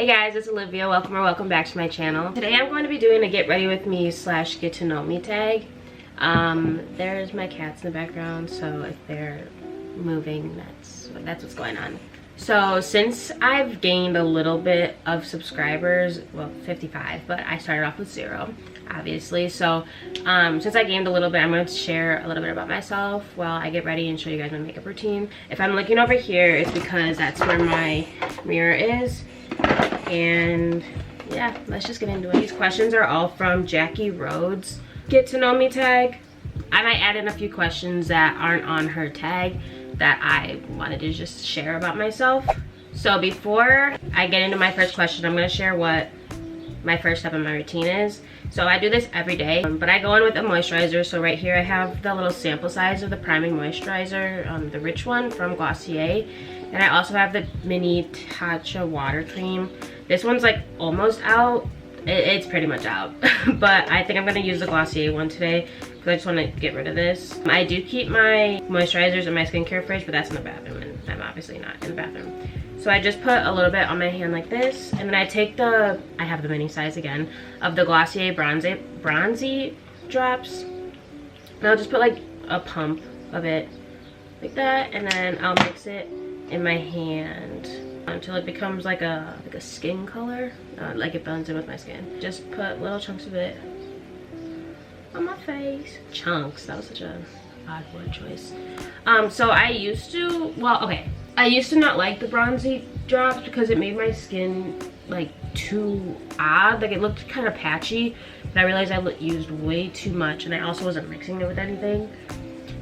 guys, it's Olivia. Welcome back to my channel. Today I'm going to be doing a get ready with me / get to know me tag. There's my cats in the background, so if they're moving, that's what's going on. So since I've gained a little bit of subscribers, well 55, but I started off with 0 obviously. So since I gained a little bit, I'm going to share a little bit about myself while I get ready and show you guys my makeup routine. If I'm looking over here, it's because that's where my mirror is. And yeah, let's just get into it. These questions are all from Jackie Rhodes get to know me tag. I might add in a few questions that aren't on her tag that I wanted to just share about myself. So before I get into my first question, I'm going to share what my first step in my routine is. So I do this every day, but I go in with a moisturizer. So right here I have the little sample size of the priming moisturizer, the rich one from Glossier. And I also have the mini Tatcha water cream. This one's like almost out. It's pretty much out. But I think I'm gonna use the Glossier one today because I just want to get rid of this. I do keep my moisturizers in my skincare fridge, but that's in the bathroom and I'm obviously not in the bathroom. So I just put a little bit on my hand like this, and then I take I have the mini size again, of the Glossier Bronzy drops. And I'll just put like a pump of it like that, and then I'll mix it in my hand until it becomes like a skin color, like it blends in with my skin. Just put little chunks of it on my face. Chunks, that was such a odd word choice. So I used to, I used to not like the bronzy drops because it made my skin like too odd, like it looked kind of patchy, but I realized I used way too much, and I also wasn't mixing it with anything.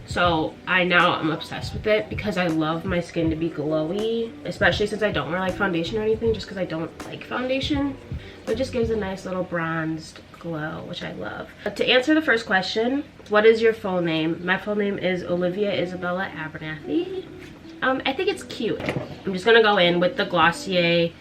So I'm obsessed with it because I love my skin to be glowy, especially since I don't wear like foundation or anything, just because I don't like foundation. But it just gives a nice little bronzed glow, which I love. But to answer the first question, what is your full name? My full name is Olivia Isabella Abernathy. I think it's cute. I'm just gonna go in with the Glossier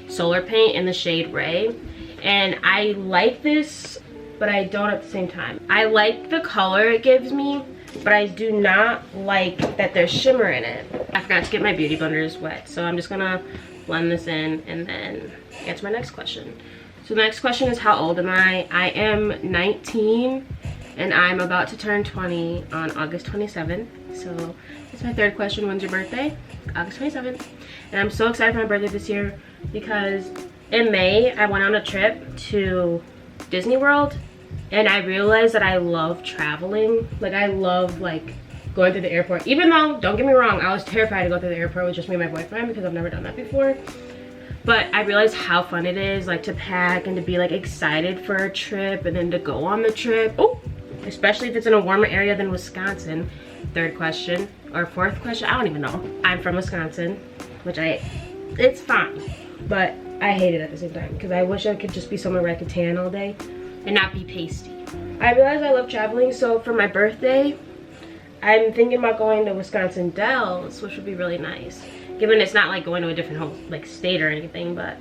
Solar Paint in the shade Ray. And I like this, but I don't at the same time. I like the color it gives me, but I do not like that there's shimmer in it. I forgot to get my beauty blenders wet, so I'm just gonna blend this in and then get to my next question. So the next question is, how old am I? I am 19 and I'm about to turn 20 on August 27th. So that's my third question. When's your birthday? August 27th. And I'm so excited for my birthday this year because in May I went on a trip to Disney World. And I realized that I love traveling. Like I love like going through the airport. Even though, don't get me wrong, I was terrified to go through the airport with just me and my boyfriend because I've never done that before. But I realized how fun it is, like to pack and to be like excited for a trip and then to go on the trip. Oh, especially if it's in a warmer area than Wisconsin. Third question, or fourth question, I don't even know. I'm from Wisconsin, which it's fine, but I hate it at the same time because I wish I could just be somewhere where I could tan all day and not be pasty. I realize I love traveling, so for my birthday, I'm thinking about going to Wisconsin Dells, which would be really nice. Given it's not like going to a different whole like state or anything, but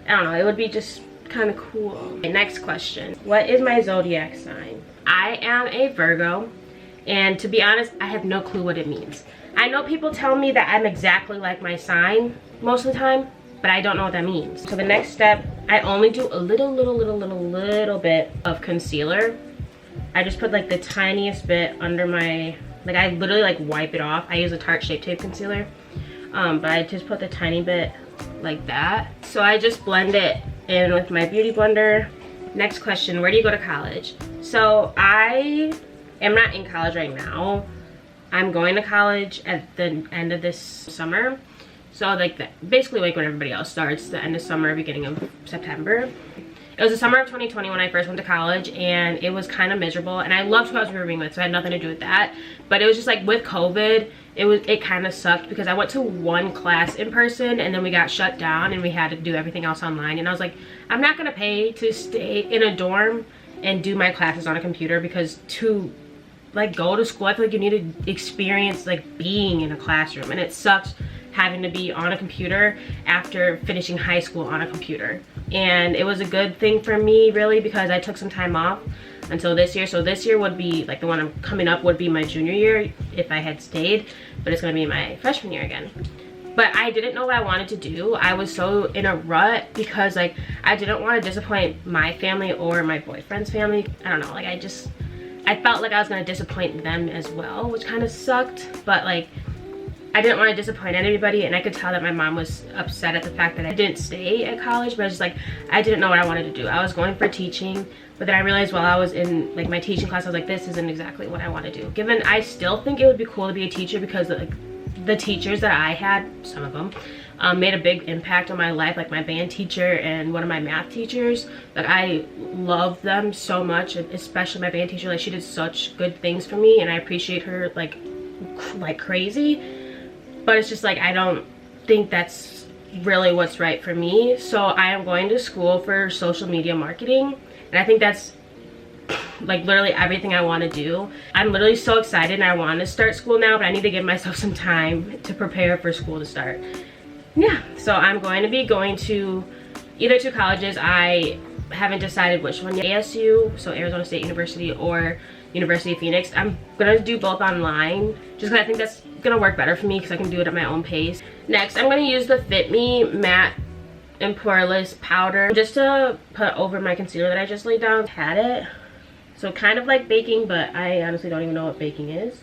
I don't know, it would be just kind of cool. Okay, next question. What is my zodiac sign? I am a Virgo, and to be honest, I have no clue what it means. I know people tell me that I'm exactly like my sign most of the time, but I don't know what that means. So the next step, I only do a little bit of concealer. I just put like the tiniest bit under my, like I literally like wipe it off. I use a Tarte Shape Tape concealer, but I just put the tiny bit like that. So I just blend it in with my beauty blender. Next question, where do you go to college? So I am not in college right now. I'm going to college at the end of this summer. So like basically like when everybody else starts, the end of summer, beginning of September. It was the summer of 2020 when I first went to college, and it was kind of miserable. And I loved who I was rooming with, so I had nothing to do with that. But it was just like with COVID, it kind of sucked because I went to one class in person and then we got shut down and we had to do everything else online. And I was like, I'm not gonna pay to stay in a dorm and do my classes on a computer, because to like go to school, I feel like you need to experience like being in a classroom, and it sucks having to be on a computer after finishing high school on a computer. And it was a good thing for me really because I took some time off until this year. So this year would be like the one I'm coming up would be my junior year if I had stayed, but it's gonna be my freshman year again. but I didn't know what I wanted to do. I was so in a rut because like I didn't want to disappoint my family or my boyfriend's family. I don't know, like I felt like I was going to disappoint them as well, which kind of sucked, but like I didn't want to disappoint anybody, and I could tell that my mom was upset at the fact that I didn't stay at college, but I was just like, I didn't know what I wanted to do. I was going for teaching, but then I realized while I was in like my teaching class, I was like, this isn't exactly what I want to do. Given I still think it would be cool to be a teacher because like the teachers that I had, some of them, made a big impact on my life, like my band teacher and one of my math teachers. Like I love them so much, especially my band teacher. Like she did such good things for me, and I appreciate her like crazy. But it's just like I don't think that's really what's right for me. So I am going to school for social media marketing, and I think that's like literally everything I want to do. I'm literally so excited, and I want to start school now, but I need to give myself some time to prepare for school to start. Yeah, so I'm going to be going to either two colleges. I haven't decided which one. ASU, so Arizona State University, or University of Phoenix. I'm gonna do both online just because I think that's gonna work better for me because I can do it at my own pace. Next, I'm gonna use the Fit Me Matte and Poreless powder just to put over my concealer that I just laid down. Had it, so kind of like baking, but I honestly don't even know what baking is.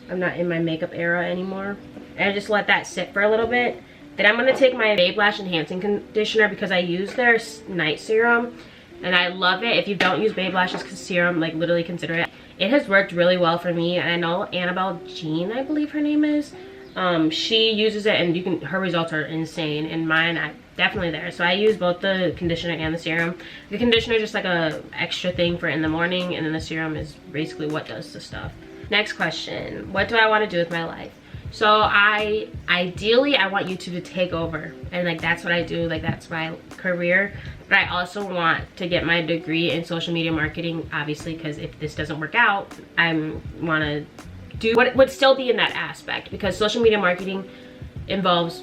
I'm not in my makeup era anymore. And I just let that sit for a little bit. Then I'm gonna take my Babe Lash Enhancing Conditioner because I use their night serum and I love it. If you don't use Babe Lashes serum, like literally consider it. It has worked really well for me, and I know Annabelle Jean, I believe her name is, she uses it, and her results are insane, and mine, I'm definitely there. So I use both the conditioner and the serum. The conditioner is just like a extra thing for in the morning, and then the serum is basically what does the stuff. Next question, what do I want to do with my life? So ideally I want YouTube to take over, and like that's what I do, like that's my career. But I also want to get my degree in social media marketing, obviously, because if this doesn't work out, I want to do what would still be in that aspect, because social media marketing involves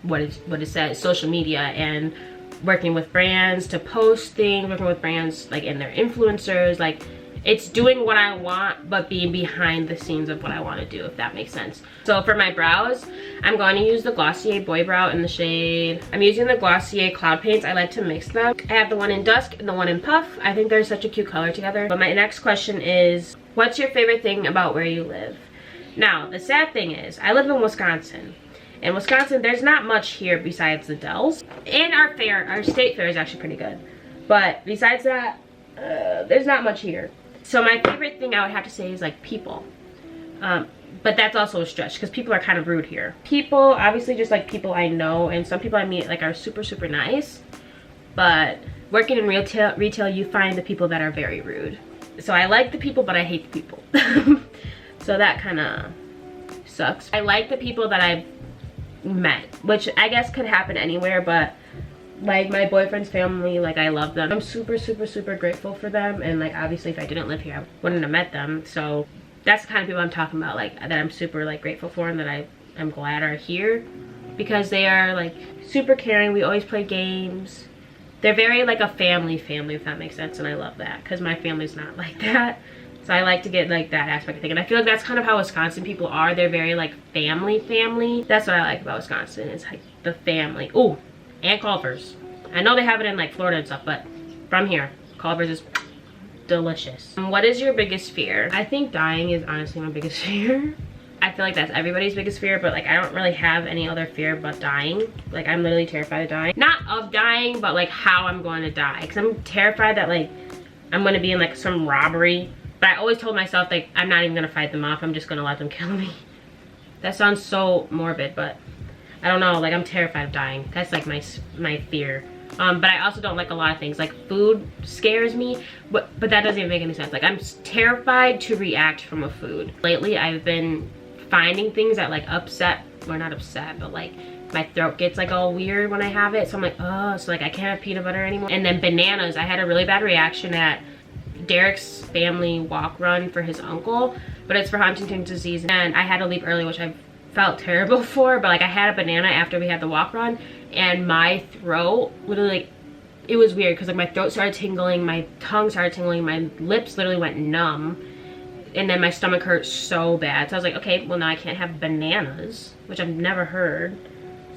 what it says, social media, and working with brands to post things, working with brands like in their influencers, like it's doing what I want but being behind the scenes of what I want to do, if that makes sense. So for my brows, I'm going to use the Glossier Boy Brow in the shade, I'm using the Glossier Cloud Paints. I like to mix them. I have the one in Dusk and the one in Puff. I think they're such a cute color together. But my next question is, what's your favorite thing about where you live? Now, the sad thing is, I live in Wisconsin. In Wisconsin, there's not much here besides the Dells. And our state fair is actually pretty good. But besides that, there's not much here. So my favorite thing I would have to say is like people. But that's also a stretch because people are kind of rude here. People, obviously just like people I know, and some people I meet like are super, super nice. But working in retail, you find the people that are very rude. So I like the people, but I hate the people. So that kind of sucks. I like the people that I've met, which I guess could happen anywhere, but like my boyfriend's family, like I love them. I'm super, super, super grateful for them, and like obviously if I didn't live here, I wouldn't have met them. So that's the kind of people I'm talking about, like that I'm super like grateful for, and that I'm glad are here, because they are like super caring. We always play games. They're very like a family, if that makes sense, and I love that because my family's not like that. So I like to get like that aspect of thing, and I feel like that's kind of how Wisconsin people are. They're very like family. That's what I like about Wisconsin. It's like the family. Ooh, and Culver's. I know they have it in like Florida and stuff, but from here, Culver's is delicious. What is your biggest fear? I think dying is honestly my biggest fear. I feel like that's everybody's biggest fear, but like I don't really have any other fear but dying. Like I'm literally terrified of dying. Not of dying, but like how I'm going to die. Because I'm terrified that like I'm going to be in like some robbery. But I always told myself like I'm not even going to fight them off. I'm just going to let them kill me. That sounds so morbid, but I don't know. Like I'm terrified of dying. That's like my fear. But I also don't like a lot of things. Like food scares me, but that doesn't even make any sense. Like I'm terrified to react from a food. Lately I've been finding things that like upset, or not upset, but like my throat gets like all weird when I have it. So I'm like, oh, so like I can't have peanut butter anymore. And then bananas, I had a really bad reaction at Derek's family walk run for his uncle, but it's for Huntington's disease, and I had to leave early, which I felt terrible for. But like I had a banana after we had the walk run, and my throat literally, like, it was weird because like my throat started tingling, my tongue started tingling, my lips literally went numb, and then my stomach hurt so bad. So I was like, okay, well now I can't have bananas, which I've never heard.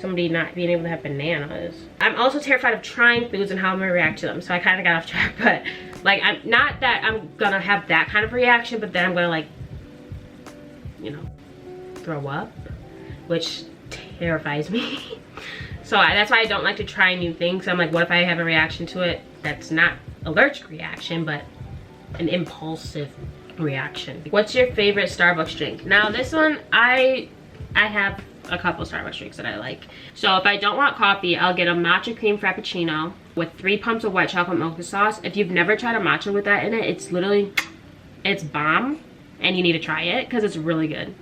somebody not being able to have bananas. I'm also terrified of trying foods and how I'm gonna react to them, so I kind of got off track. But like, I'm not that I'm gonna have that kind of reaction, but then I'm gonna, like, you know, throw up, which terrifies me. So that's why I don't like to try new things. I'm like, what if I have a reaction to it that's not allergic reaction, but an impulsive reaction? What's your favorite Starbucks drink? Now this one, I have a couple Starbucks drinks that I like. So if I don't want coffee, I'll get a matcha cream frappuccino with 3 pumps of white chocolate mocha sauce. If you've never tried a matcha with that in it, it's literally, it's bomb, and you need to try it because it's really good.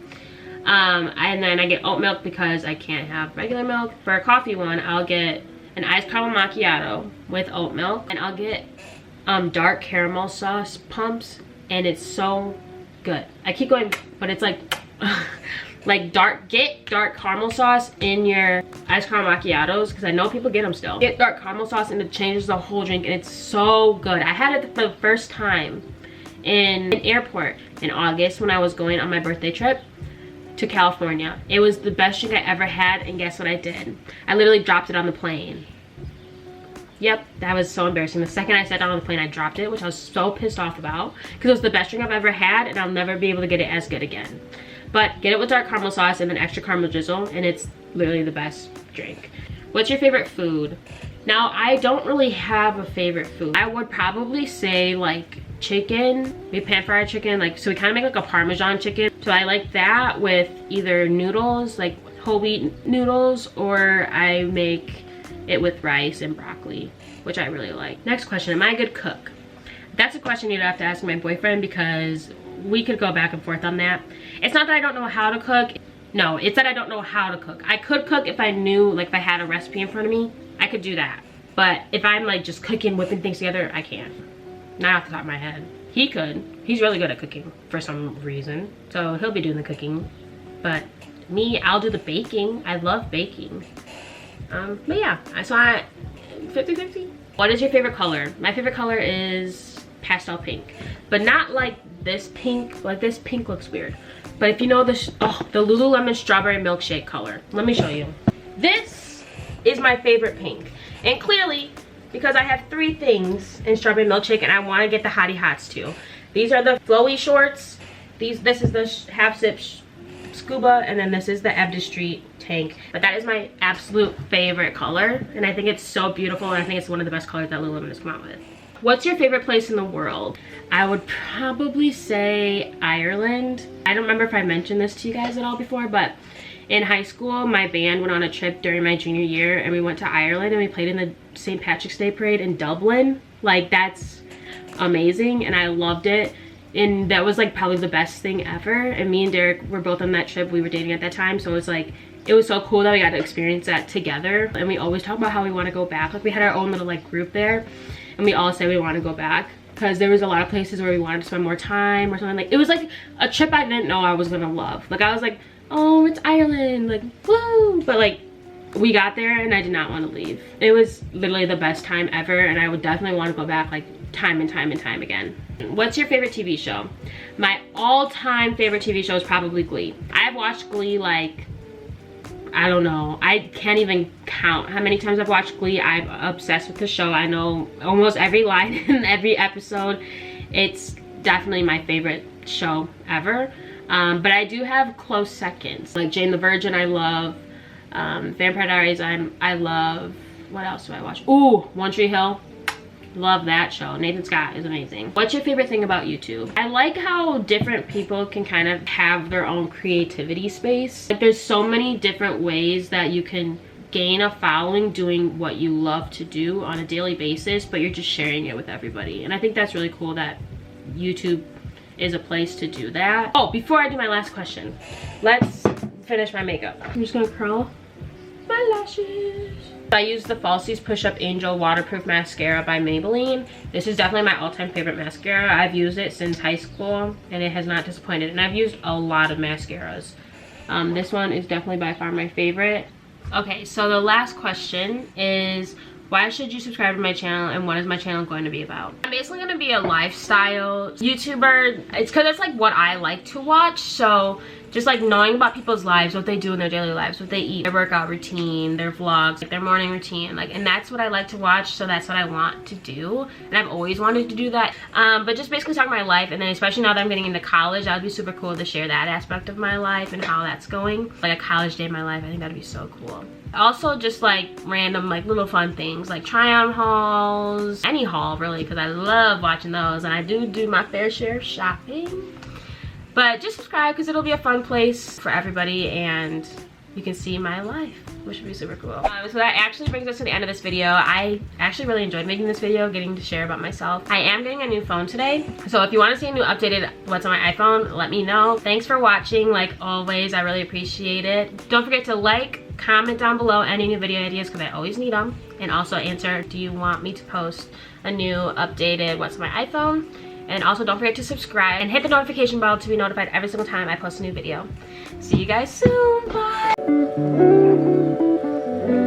And then I get oat milk because I can't have regular milk. For a coffee one, I'll get an iced caramel macchiato with oat milk, and I'll get dark caramel sauce pumps, and it's so good. I keep going, but it's like like get dark caramel sauce in your iced caramel macchiatos, because I know people get them still. Get dark caramel sauce and it changes the whole drink, and it's so good. I had it for the first time in an airport in August when I was going on my birthday trip to California. It was the best drink I ever had, and guess what I did? I literally dropped it on the plane. Yep, that was so embarrassing. The second I sat down on the plane, I dropped it, which I was so pissed off about, because it was the best drink I've ever had, and I'll never be able to get it as good again. But get it with dark caramel sauce and then extra caramel drizzle, and it's literally the best drink. What's your favorite food? Now, I don't really have a favorite food. I would probably say like chicken, maybe pan fried chicken. Like, so we kind of make like a Parmesan chicken. So I like that with either noodles, like whole wheat noodles, or I make it with rice and broccoli, which I really like. Next question, am I a good cook? That's a question you'd have to ask my boyfriend, because we could go back and forth on that. It's not that I don't know how to cook. No, it's that I don't know how to cook. I could cook if I knew, like if I had a recipe in front of me, I could do that. But if I'm like just cooking, whipping things together, I can't. Not off the top of my head. He could. He's really good at cooking for some reason. So he'll be doing the cooking. But me, I'll do the baking. I love baking. But yeah, so I 50-50. What is your favorite color? My favorite color is pastel pink, but not like this pink. Like this pink looks weird. But if you know this, oh, the Lululemon strawberry milkshake color. Let me show you. This is my favorite pink, and clearly because I have 3 things in strawberry milkshake, and I want to get the hottie hots too. These are the flowy shorts. This is the half zip scuba, and then this is the Abda Street tank. But that is my absolute favorite color, and I think it's so beautiful, and I think it's one of the best colors that Lululemon has come out with. What's your favorite place in the world? I would probably say Ireland. I don't remember if I mentioned this to you guys at all before, but in high school, my band went on a trip during my junior year, and we went to Ireland, and we played in the St. Patrick's Day Parade in Dublin. Like, that's amazing, and I loved it. And that was like probably the best thing ever. And me and Derek were both on that trip. We were dating at that time, so it was like, it was so cool that we got to experience that together. And we always talk about how we want to go back. Like, we had our own little like group there, and we all said we want to go back, because there was a lot of places where we wanted to spend more time or something. Like, it was like a trip I didn't know I was gonna love. Like, I was like, oh, it's Ireland, like, woo! But like, we got there and I did not want to leave. It was literally the best time ever, and I would definitely want to go back like time and time and time again. What's your favorite TV show? My all-time favorite TV show is probably Glee. I've watched Glee like, I don't know, I can't even count how many times I've watched Glee. I'm obsessed with the show. I know almost every line in every episode. It's definitely my favorite show ever. But I do have close seconds, like Jane the Virgin I love, Vampire Diaries I love. What else do I watch? Ooh, One Tree Hill. Love that show. Nathan Scott is amazing. What's your favorite thing about YouTube? I like how different people can kind of have their own creativity space. Like, there's so many different ways that you can gain a following doing what you love to do on a daily basis, but you're just sharing it with everybody. And I think that's really cool that YouTube is a place to do that. Oh, before I do my last question, let's finish my makeup. I'm just gonna curl my lashes. I use the Falsies Push Up Angel Waterproof Mascara by Maybelline. This is definitely my all-time favorite mascara. I've used it since high school, and it has not disappointed. And I've used a lot of mascaras. This one is definitely by far my favorite. Okay, so the last question is, why should you subscribe to my channel, and what is my channel going to be about? I'm basically going to be a lifestyle YouTuber. It's because it's like what I like to watch. So just like knowing about people's lives, what they do in their daily lives, what they eat, their workout routine, their vlogs, like their morning routine, like, and that's what I like to watch, so that's what I want to do, and I've always wanted to do that. But just basically talk my life, and then especially now that I'm getting into college, that would be super cool to share that aspect of my life and how that's going, like a college day in my life. I think that'd be so cool. Also just like random like little fun things like try on hauls, any haul really, because I love watching those, and I do my fair share of shopping. But just subscribe because it'll be a fun place for everybody, and you can see my life, which would be super cool. So that actually brings us to the end of this video. I actually really enjoyed making this video, getting to share about myself. I am getting a new phone today, so if you want to see a new updated what's on my iPhone, let me know. Thanks for watching, like always. I really appreciate it. Don't forget to like, comment down below any new video ideas because I always need them, and also answer, do you want me to post a new updated what's on my iPhone? And also don't forget to subscribe and hit the notification bell to be notified every single time I post a new video. See you guys soon. Bye.